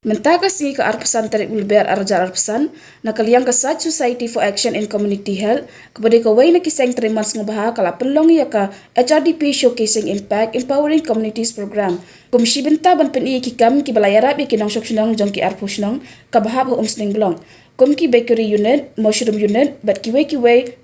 Mentaka si ke arpesan tarik ulber arjar arpesan na kaliang ke Sach Society for Action in Community Health kepada kawai na kiseng teriman sengabaha kala pelong ya ka HRDP Showcasing Impact Empowering Communities Program. Komisi benta ban peni kikam ki balayarap ya kinong syoksyonong jong ki arpusnong kabahab ho umsning belong. Kom ki bakery unit, mushroom unit, bat kiwe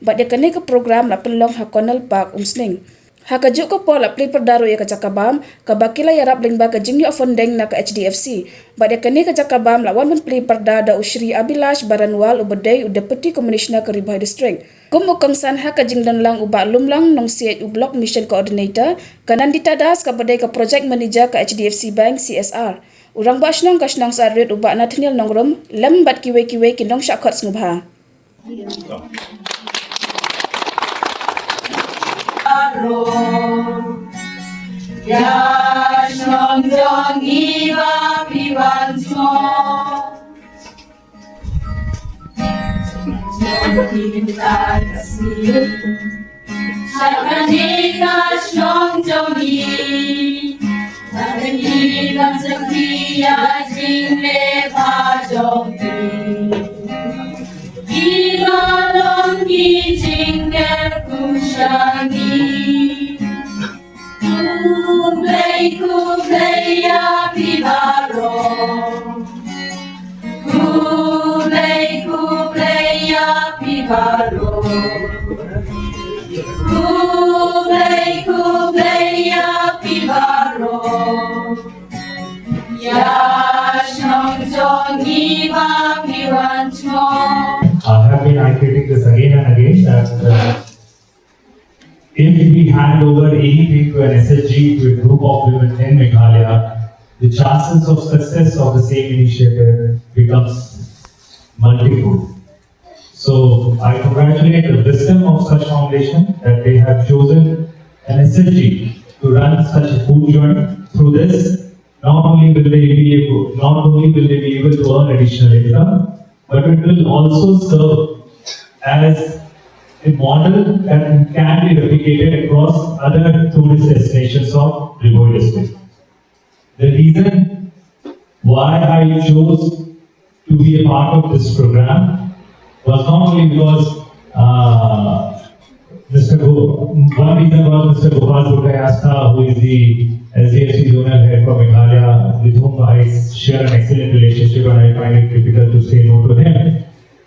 bat ya kene ke program la pelong ha Cornell Park umsning. Hakajuk ko po la play perdaru ya kacakabam kabakila Iarap lingba ka jingyo afondeng na ka Hdfc. Bada kani kacakabam lawan men play perda da Usri Abilash Baranwal ubadai u Deputy Commissioner ke Ribah District. Kumukang san haka jingdan lang uba lumlang nong siet u Block Mission Coordinator kanan ditadas kabadai ka Project Manager ka Hdfc Bank CSR. Urang basnong kasnong sarit uba natinil nongrum lem bat kiwe kinong syakot ngubha. Yashnong jong iba piwancho jong kita kasih sakani yashnong jong sakani kan sekia jingle pa jong ibalong ki jingle kushangi Kublai ya pibaro Kublai ya pibaro Kublai ya pibaro Yashnong jongi ba piwancho I have been iterating this again and again that if we hand over anything to an SSG, to a group of women in Meghalaya, the chances of success of the same initiative becomes multiple. So I congratulate the wisdom of such foundation that they have chosen an SSG to run such a food joint. Through this, not only will they be able to earn additional income, but it will also serve as a model that can be replicated across other tourist destinations of Riboi district. The reason why I chose to be a part of this program was not only because one reason was Mr. Gopal Bhutayasta, who is the Hdfc zonal head for Meghalaya, with whom I share an excellent relationship and I find it difficult to say no to him.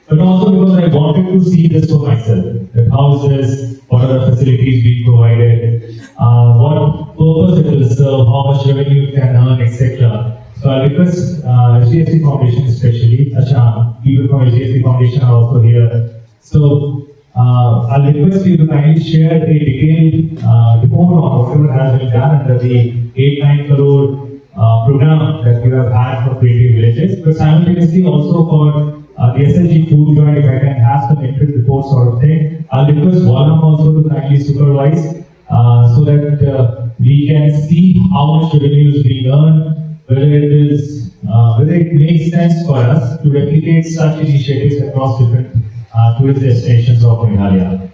But also because I wanted to see this for myself. That how is this, what are the facilities being provided, what purpose it will serve, how much revenue it can earn, etc. So I request Hdfc Foundation especially, people from Hdfc Foundation are also here. So I'll request you to kindly share a detailed report on whatever has been done under the 8-9 crore program that you have had for creative villages, but simultaneously also for the SSG food joint, if I can have some interim report sort of thing. I'll request Walam also to kindly supervise so that we can see how much revenue is being earned, whether it makes sense for us to replicate such initiatives across different tourist destinations of Meghalaya.